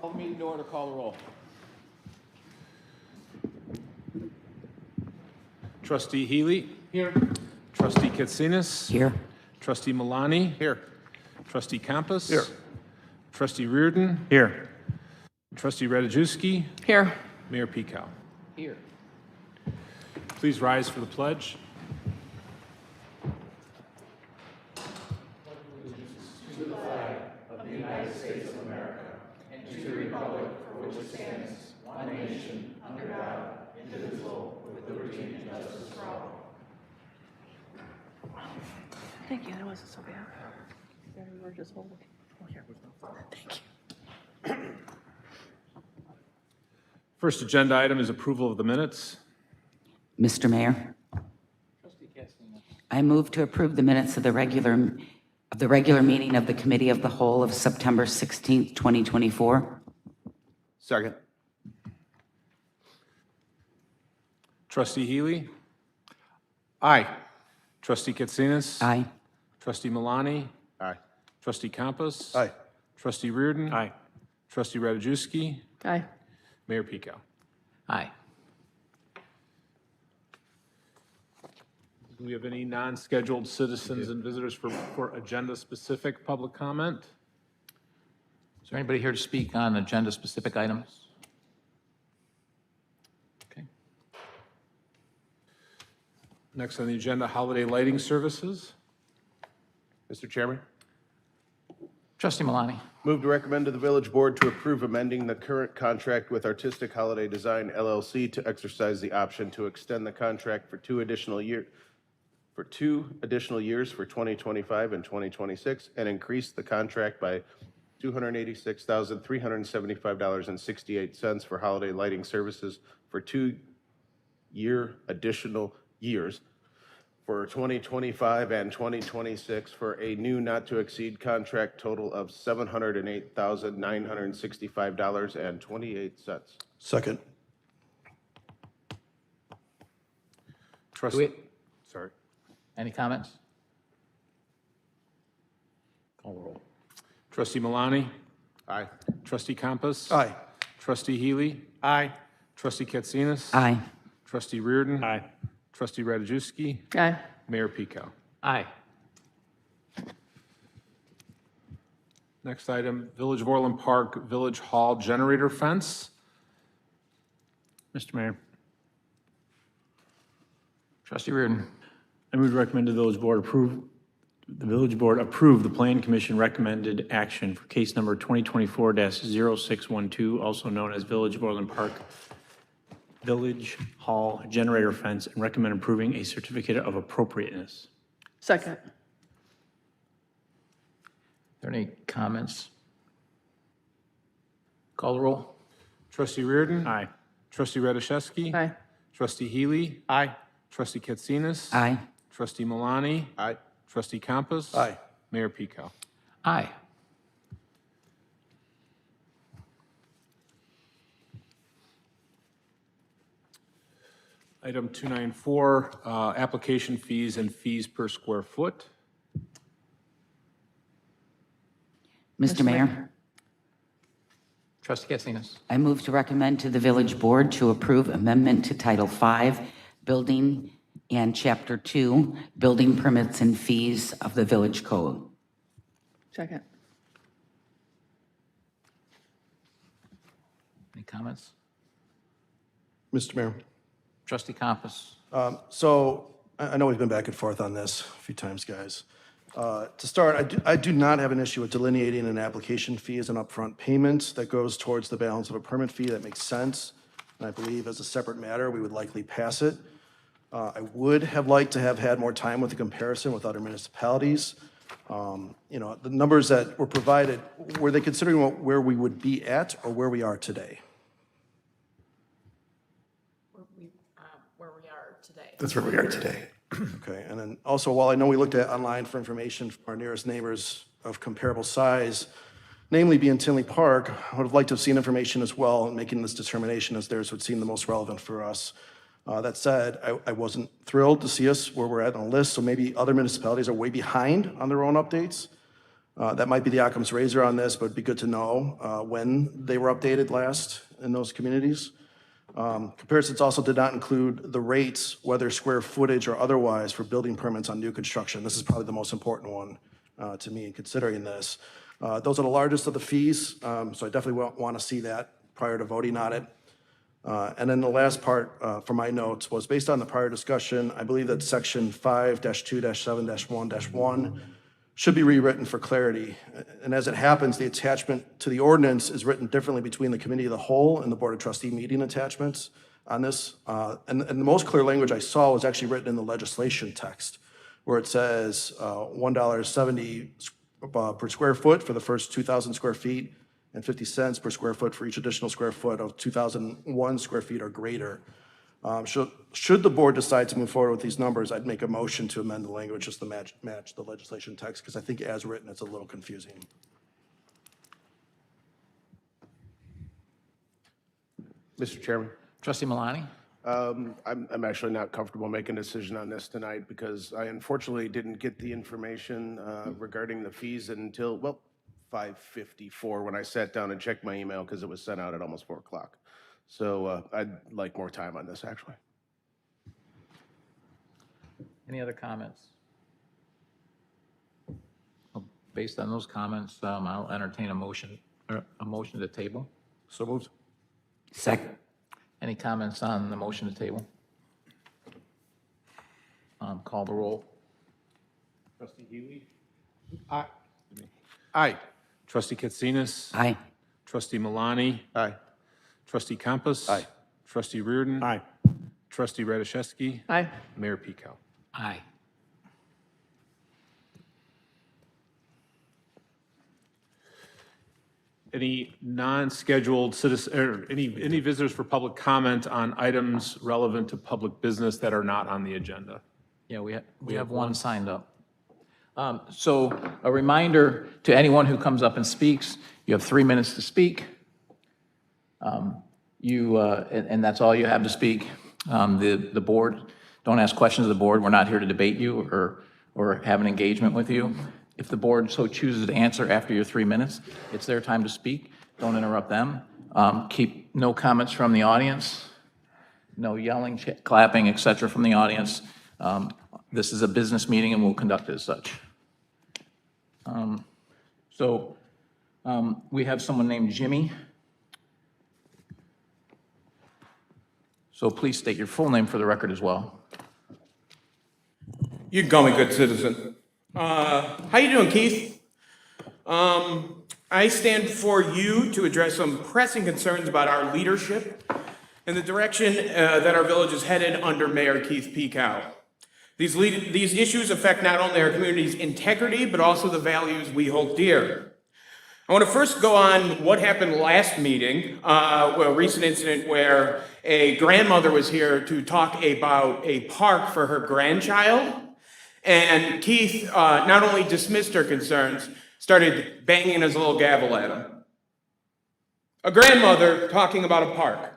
Call the meeting to order. Call the roll. Trustee Healy. Here. Trustee Katsinas. Here. Trustee Milani. Here. Trustee Campos. Here. Trustee Reardon. Here. Trustee Radajewski. Here. Mayor Pekow. Here. Please rise for the pledge. Thank you. That wasn't so bad. We were just holding. Oh, here. Thank you. First agenda item is approval of the minutes. Mr. Mayor, I move to approve the minutes of the regular meeting of the Committee of the Whole of September 16th, 2024. Second. Trustee Healy. Aye. Trustee Katsinas. Aye. Trustee Milani. Aye. Trustee Campos. Aye. Trustee Reardon. Aye. Trustee Radajewski. Aye. Mayor Pekow. Aye. Do we have any non-scheduled citizens and visitors for agenda-specific public comment? Is there anybody here to speak on agenda-specific items? Okay. Next on the agenda, holiday lighting services. Mr. Chairman, Trustee Milani. move to recommend to the village board to approve amending the current contract with Artistic Holiday Design LLC to exercise the option to extend the contract for two additional years for 2025 and 2026, and increase the contract by $286,375.68 for holiday lighting services for 2 additional years for 2025 and 2026 for a new not-to-exceed contract total of $708,965.28. Second. Trustee. Sorry. Any comments? Call the roll. Trustee Milani. Aye. Trustee Campos. Aye. Trustee Healy. Aye. Trustee Katsinas. Aye. Trustee Reardon. Aye. Trustee Radajewski. Aye. Mayor Pekow. Aye. Next item, Village of Orland Park Village Hall generator fence. Mr. Mayor, Trustee Reardon. I move to recommend the village board approve the Plan Commission recommended action for case number 2024-0612, also known as Village of Orland Park Village Hall generator fence, and recommend approving a certificate of appropriateness. Second. Are there any comments? Call the roll. Trustee Reardon. Aye. Trustee Radajewski. Aye. Trustee Healy. Aye. Trustee Katsinas. Aye. Trustee Milani. Aye. Trustee Campos. Aye. Mayor Pekow. Aye. Item 294, application fees and fees per square foot. Mr. Mayor, Trustee Katsinas. I move to recommend to the village board to approve amendment to Title V, Building and Chapter 2, Building Permits and Fees of the Village Code. Second. Any comments? Mr. Mayor. Trustee Campos. So I know we've been back and forth on this a few times, guys. To start, I do not have an issue with delineating an application fee as an upfront payment that goes towards the balance of a permit fee. That makes sense. And I believe as a separate matter, we would likely pass it. I would have liked to have had more time with the comparison with other municipalities. You know, the numbers that were provided, were they considering where we would be at or where we are today? Where we are today. That's where we are today. Okay, and then also, while I know we looked at online for information from our nearest neighbors of comparable size, namely being Tinley Park, I would have liked to have seen information as well in making this determination as theirs would seem the most relevant for us. That said, I wasn't thrilled to see us where we're at on the list, so maybe other municipalities are way behind on their own updates. That might be the Occam's razor on this, but it'd be good to know when they were updated last in those communities. Comparisons also did not include the rates, whether square footage or otherwise, for building permits on new construction. This is probably the most important one to me in considering this. Those are the largest of the fees, so I definitely want to see that prior to voting on it. And then the last part for my notes was based on the prior discussion, I believe that section 5-2-7-1-1 should be rewritten for clarity. And as it happens, the attachment to the ordinance is written differently between the committee of the whole and the Board of Trustee meeting attachments on this. And the most clear language I saw was actually written in the legislation text, where it says $1.70 per square foot for the first 2,000 square feet and 50 cents per square foot for each additional square foot of 2,001 square feet or greater. Should the board decide to move forward with these numbers, I'd make a motion to amend the language just to match the legislation text, because I think as written, it's a little confusing. Mr. Chairman, Trustee Malani? I'm actually not comfortable making a decision on this tonight because I unfortunately didn't get the information regarding the fees until, well, 5:54 when I sat down and checked my email because it was sent out at almost 4 o'clock. So I'd like more time on this, actually. Any other comments? Well, based on those comments, I'll entertain a motion to table. So moved. Second. Any comments on the motion to table? Call the roll. Trustee Healy? Aye. Trustee Katsinas? Aye. Trustee Malani? Aye. Trustee Campos? Aye. Trustee Reardon? Aye. Trustee Radiszewski? Aye. Mayor Pico? Aye. Any non-scheduled citizen, or any visitors for public comment on items relevant to public business that are not on the agenda? Yeah, we have one signed up. So a reminder to anyone who comes up and speaks, you have 3 minutes to speak. And that's all you have to speak. The board, don't ask questions of the board. We're not here to debate you or have an engagement with you. If the board so chooses to answer after your 3 minutes, it's their time to speak. Don't interrupt them. Keep no comments from the audience, no yelling, clapping, et cetera, from the audience. This is a business meeting and we'll conduct it as such. We have someone named Jimmy. So please state your full name for the record as well. You can call me good citizen. How you doing, Keith? I stand before you to address some pressing concerns about our leadership and the direction that our village is headed under Mayor Keith Pekow. These issues affect not only our community's integrity, but also the values we hold dear. I want to first go on what happened last meeting, a recent incident where a grandmother was here to talk about a park for her grandchild. And Keith not only dismissed her concerns, started banging his little gavel at him. A grandmother talking about a park.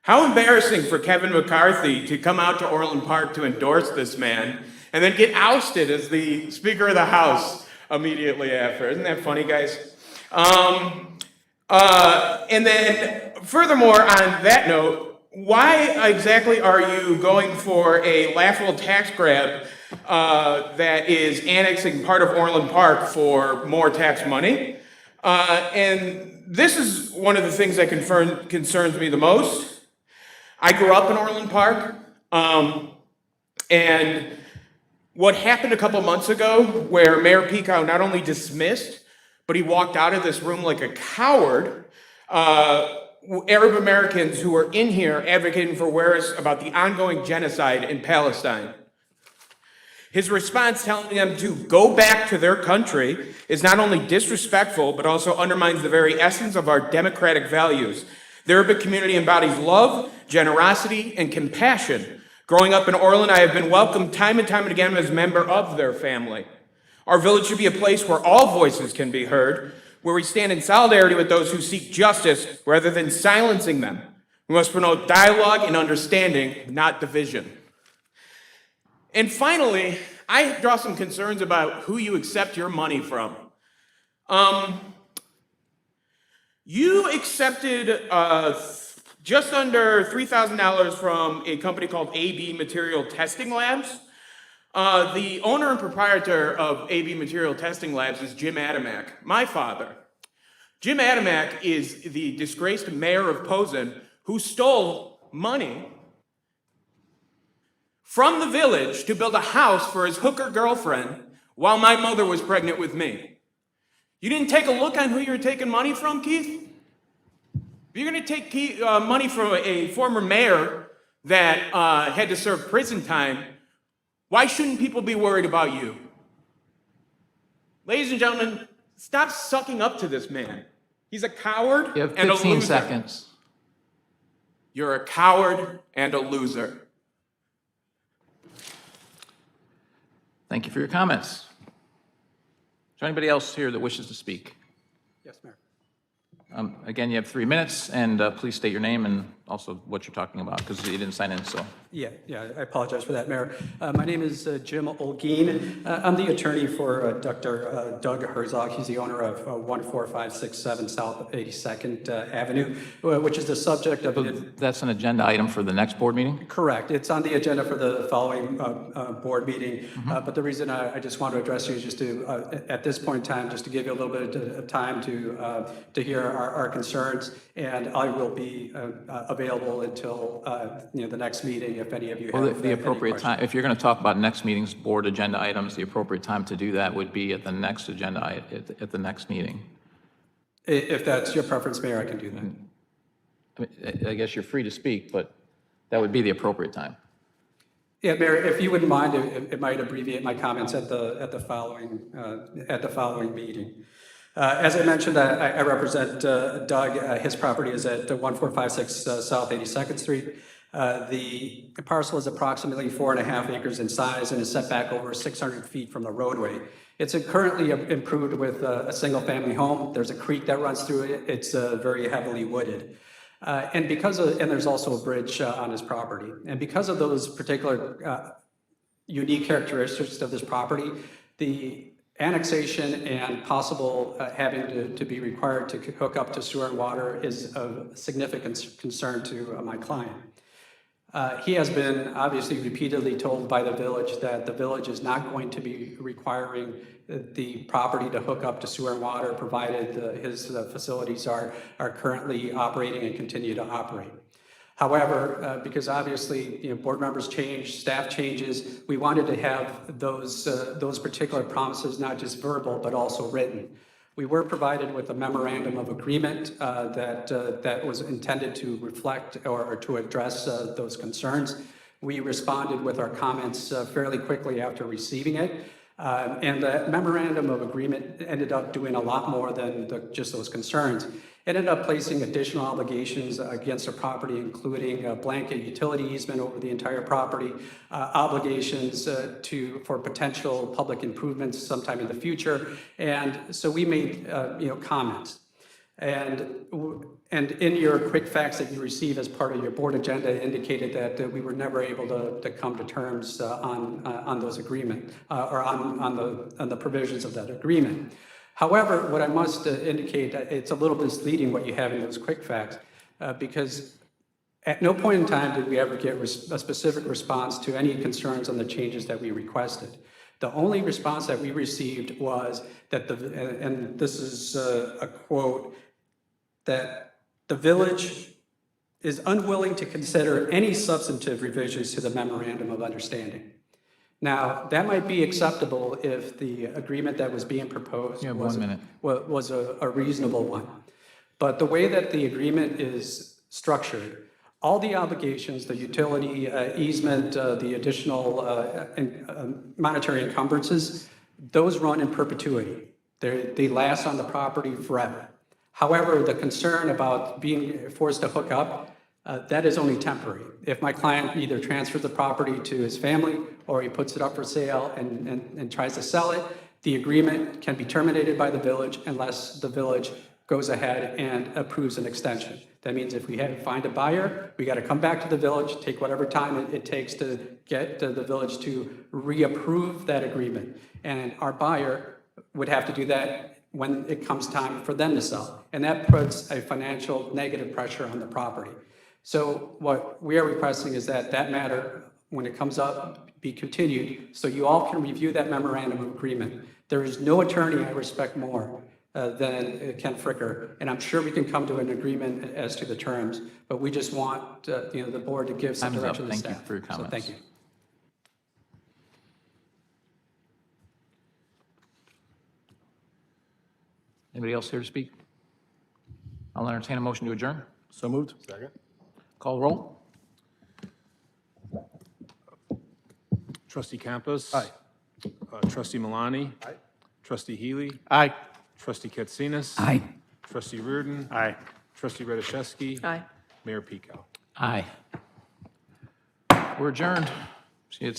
How embarrassing for Kevin McCarthy to come out to Orland Park to endorse this man and then get ousted as the Speaker of the House immediately after. Isn't that funny, guys? And then, furthermore, on that note, why exactly are you going for a laughable tax grab that is annexing part of Orland Park for more tax money? And this is one of the things that concerns me the most. I grew up in Orland Park, and what happened a couple months ago where Mayor Pekow not only dismissed, but he walked out of this room like a coward, Arab Americans who were in here advocating for awareness about the ongoing genocide in Palestine. His response telling them to go back to their country is not only disrespectful, but also undermines the very essence of our democratic values. The Arabic community embodies love, generosity, and compassion. Growing up in Orland, I have been welcomed time and time again as a member of their family. Our village should be a place where all voices can be heard, where we stand in solidarity with those who seek justice rather than silencing them. We must promote dialogue and understanding, not division. And finally, I draw some concerns about who you accept your money from. You accepted just under $3,000 from a company called AB Material Testing Labs. The owner and proprietor of AB Material Testing Labs is Jim Adamak, my father. Jim Adamak is the disgraced mayor of Posen who stole money from the village to build a house for his hooker girlfriend while my mother was pregnant with me. You didn't take a look on who you were taking money from, Keith? If you're going to take money from a former mayor that had to serve prison time, why shouldn't people be worried about you? Ladies and gentlemen, stop sucking up to this man. He's a coward You have and a 15 loser. seconds. You're a coward and a loser. Thank you for your comments. Is there anybody else here that wishes to speak? Yes, Mayor. Again, you have 3 minutes, and please state your name and also what you're talking about, because you didn't sign in, so. Yeah, I apologize for that, Mayor. My name is Jim Olguin. I'm the attorney for Dr. Doug Herzog. He's the owner of 14567 South 82nd Avenue, which is the subject of an... That's an agenda item for the next board meeting? Correct. It's on the agenda for the following board meeting. But the reason I just want to address you is just to, at this point in time, just to give you a little bit of time to hear our concerns, and I will be available until the next meeting if any of you Well, have the appropriate any time, if you're going to talk about next meeting's board agenda items, the appropriate time to do that would be at the next agenda, at the next meeting. If that's your preference, Mayor, I can do that. I mean, I guess you're free to speak, but that would be the appropriate time. Yeah, Mayor, if you wouldn't mind, it might abbreviate my comments at the following meeting. As I mentioned, I represent Doug. His property is at 1456 South 82nd Street. The parcel is approximately 4.5 acres in size and is set back over 600 feet from the roadway. It's currently improved with a single-family home. There's a creek that runs through it. It's very heavily wooded. And there's also a bridge on his property. And because of those particular unique characteristics of this property, the annexation and possible having to be required to hook up to sewer and water is of significant concern to my client. He has been obviously repeatedly told by the village that the village is not going to be requiring the property to hook up to sewer and water, provided his facilities are currently operating and continue to operate. However, because obviously board members change, staff changes, we wanted to have those particular promises not just verbal but also written. We were provided with a memorandum of agreement that was intended to reflect or to address those concerns. We responded with our comments fairly quickly after receiving it. And the memorandum of agreement ended up doing a lot more than just those concerns. It ended up placing additional obligations against the property, including a blanket utility easement over the entire property, obligations for potential public improvements sometime in the future. And so we made comments. And in your quick facts that you receive as part of your board agenda indicated that we were never able to come to terms on those agreements or on the provisions of that agreement. However, what I must indicate, it's a little misleading what you have in those quick facts, because at no point in time did we ever get a specific response to any concerns on the changes that we requested. The only response that we received was that and this is a quote, that the village is unwilling to consider any substantive revisions to the memorandum of understanding. Now, that might be acceptable if the agreement that was being proposed was a reasonable one. But the way that the agreement is structured, all the obligations, the utility easement, the additional monetary encumbrances, those run in perpetuity. They last on the property forever. However, the concern about being forced to hook up, that is only temporary. If my client either transfers the property to his family or he puts it up for sale and tries to sell it, the agreement can be terminated by the village unless the village goes ahead and approves an extension. That means if we find a buyer, we got to come back to the village, take whatever time it takes to get the village to reapprove that agreement. And our buyer would have to do that when it comes time for them to sell. And that puts a financial negative pressure on the property. So what we are requesting is that that matter, when it comes up, be continued so you all can review that memorandum of agreement. There is no attorney I respect more than Ken Fricker, and I'm sure we can come to an agreement as to the terms, but we just want the board to give some Time's up. direction to Thank you staff. for your So comments. thank you. Anybody else here to speak? I'll entertain a motion to adjourn. So moved. Second. Call roll. Trustee Campos. Aye. Trustee Malani. Aye. Trustee Healy. Aye. Trustee Katsinas. Aye. Trustee Reardon. Aye. Trustee Radiszewski. Aye. Mayor Pico. Aye. We're adjourned. See you at